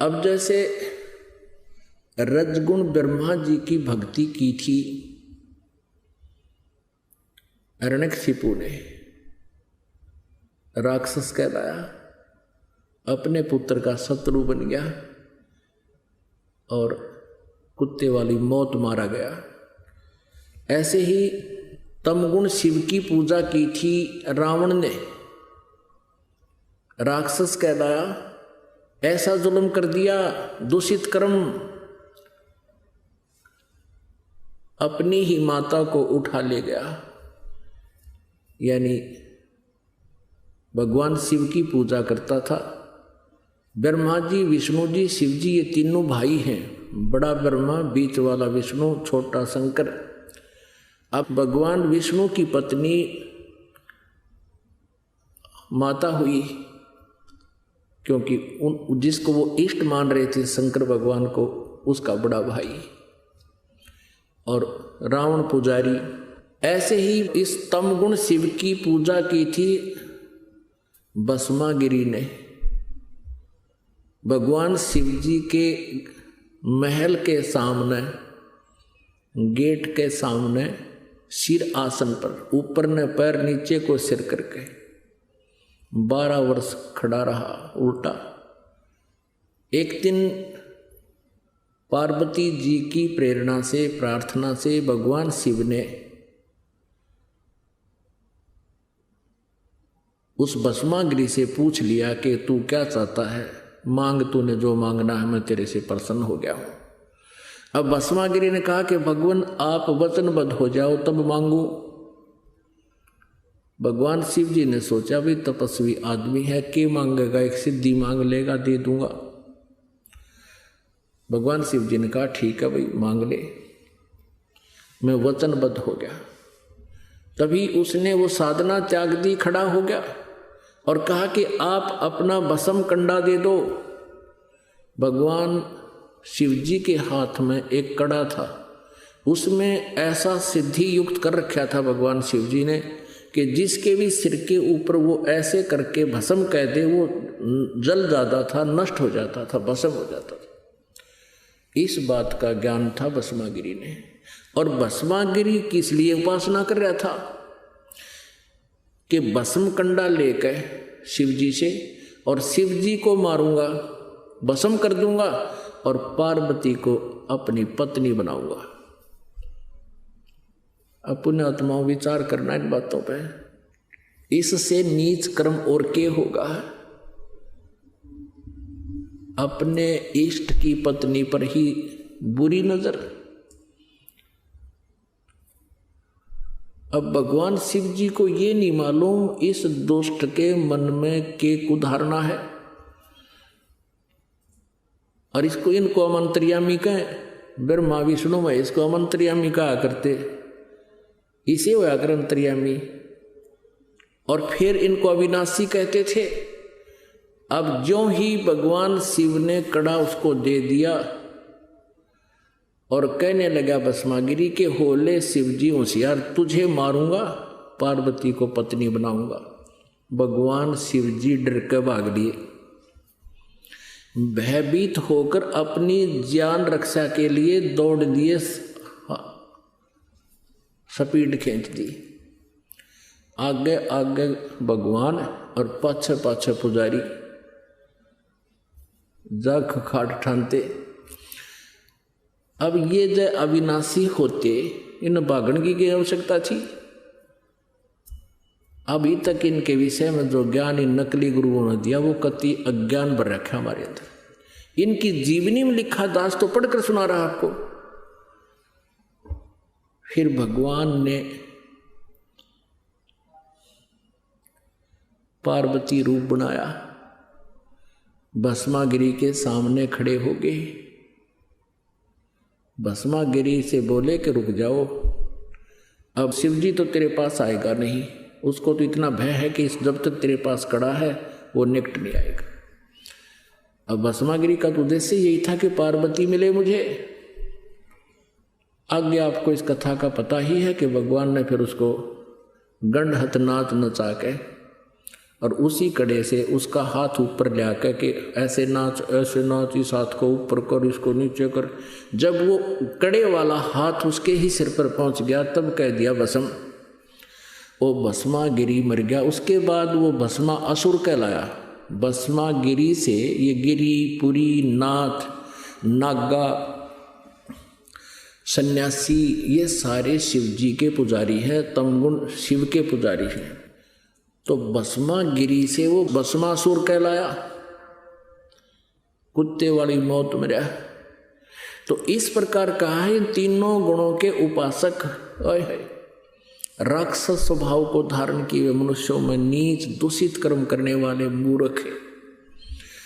अब जैसे रजगुण ब्रह्मा जी की भक्ति की थी हिरण्यकशिपु ने, राक्षस कहलाया, अपने पुत्र का शत्रु बन गया और कुत्ते वाली मौत मारा गया। ऐसे ही तमगुण शिव की पूजा की थी रावण ने, राक्षस कहलाया, ऐसा जुल्म कर दिया, दूषित कर्म, अपनी ही माता को उठा ले गया। यानी भगवान शिव की पूजा करता था। ब्रह्मा जी, विष्णु जी, शिव जी, ये तीनों भाई हैं, बड़ा ब्रह्मा, बीच वाला विष्णु, छोटा शंकर। अब भगवान विष्णु की पत्नी माता हुई, क्योंकि जिसको वो इष्ट मान रहे थे शंकर भगवान को, उसका बड़ा भाई, और रावण पुजारी। ऐसे ही इस तमगुण शिव की पूजा की थी भस्मागिरी ने। भगवान शिव जी के महल के सामने, गेट के सामने, सिर आसन पर, ऊपर ने पैर, नीचे को सिर करके 12 वर्ष खड़ा रहा उल्टा। एक दिन पार्वती जी की प्रेरणा से, प्रार्थना से भगवान शिव ने उस भस्मागिरी से पूछ लिया कि तू क्या चाहता है, मांग, तूने जो मांगना है, मैं तेरे से प्रसन्न हो गया हूं। अब भस्मागिरी ने कहा कि भगवान आप वचनबद्ध हो जाओ तब मांगू। भगवान शिव जी ने सोचा भी तपस्वी आदमी है, के मांगेगा, एक सिद्धि मांग लेगा, दे दूंगा। भगवान शिव जी ने कहा ठीक है भाई, मांग ले, मैं वचनबद्ध हो गया। तभी उसने वो साधना त्याग दी, खड़ा हो गया और कहा कि आप अपना भस्म कंडा दे दो। भगवान शिव जी के हाथ में एक कड़ा था, उसमें ऐसा सिद्धि युक्त कर रखा था भगवान शिव जी ने कि जिसके भी सिर के ऊपर वो ऐसे करके भस्म कह दे, वो जल जाता था, नष्ट हो जाता था, भस्म हो जाता था। इस बात का ज्ञान था भस्मागिरी ने। और भस्मागिरी किस लिए उपासना कर रहा था कि भस्म कंडा लेकर शिव जी से, और शिव जी को मारूंगा, भस्म कर दूंगा और पार्वती को अपनी पत्नी बनाऊंगा। अपने आत्माओं विचार करना इन बातों पे। इससे नीच कर्म और क्या होगा? अपने इष्ट की पत्नी पर ही बुरी नजर। अब भगवान शिव जी को ये नहीं मालूम इस दुष्ट के मन में के कुधारना है, और इनको अमंत्रियामी कहें। ब्रह्मा विष्णु में इसको अमंत्रियामी कहा करते, इसे होया कर अंतर्यामी। और फिर इनको अविनाशी कहते थे। अब ज्यों ही भगवान शिव ने कड़ा उसको दे दिया और कहने लगा भस्मागिरी के, होले शिव जी होशियार, तुझे मारूंगा, पार्वती को पत्नी बनाऊंगा। भगवान शिव जी डर के भाग लिए, भयभीत होकर अपनी जान रक्षा के लिए दौड़ दिए, स्पीड खींच दी। आगे आगे भगवान और पाछे पाछे पुजारी जग खाट ठानते। अब ये जो अविनाशी होते, इन भागण की आवश्यकता थी? अभी तक इनके विषय में जो ज्ञान इन नकली गुरुओं ने दिया वो कति अज्ञान भर रखा हमारे अंदर। इनकी जीवनी में लिखा दास तो पढ़कर सुना रहा आपको। फिर भगवान ने पार्वती रूप बनाया, भस्मागिरी के सामने खड़े हो गए। भस्मागिरी से बोले कि रुक जाओ, अब शिव जी तो तेरे पास आएगा नहीं, उसको तो इतना भय है कि जब तक तेरे पास खड़ा है वो निकट नहीं आएगा। अब भस्मागिरी का तो उद्देश्य यही था कि पार्वती मिले मुझे। आगे आपको इस कथा का पता ही है कि भगवान ने फिर उसको गंडहत नाच नचा के और उसी कड़े से उसका हाथ ऊपर ले आकर के ऐसे नाच इस हाथ को ऊपर कर, इसको नीचे कर। जब वो कड़े वाला हाथ उसके ही सिर पर पहुंच गया तब कह दिया भस्म। वो भस्मा गिरी मर गया। उसके बाद वो भस्मा असुर कहलाया। भस्मा गिरी से ये गिरी, पुरी, नाथ, नागा, सन्यासी ये सारे शिव जी के पुजारी हैं, तमगुण शिव के पुजारी हैं। तो भस्मा गिरी से वो भस्मासुर कहलाया, कुत्ते वाली मौत मरा। तो इस प्रकार कहा है तीनों गुणों के उपासक राक्षस स्वभाव को धारण किए मनुष्यों में नीच दूषित कर्म करने वाले मूर्ख है।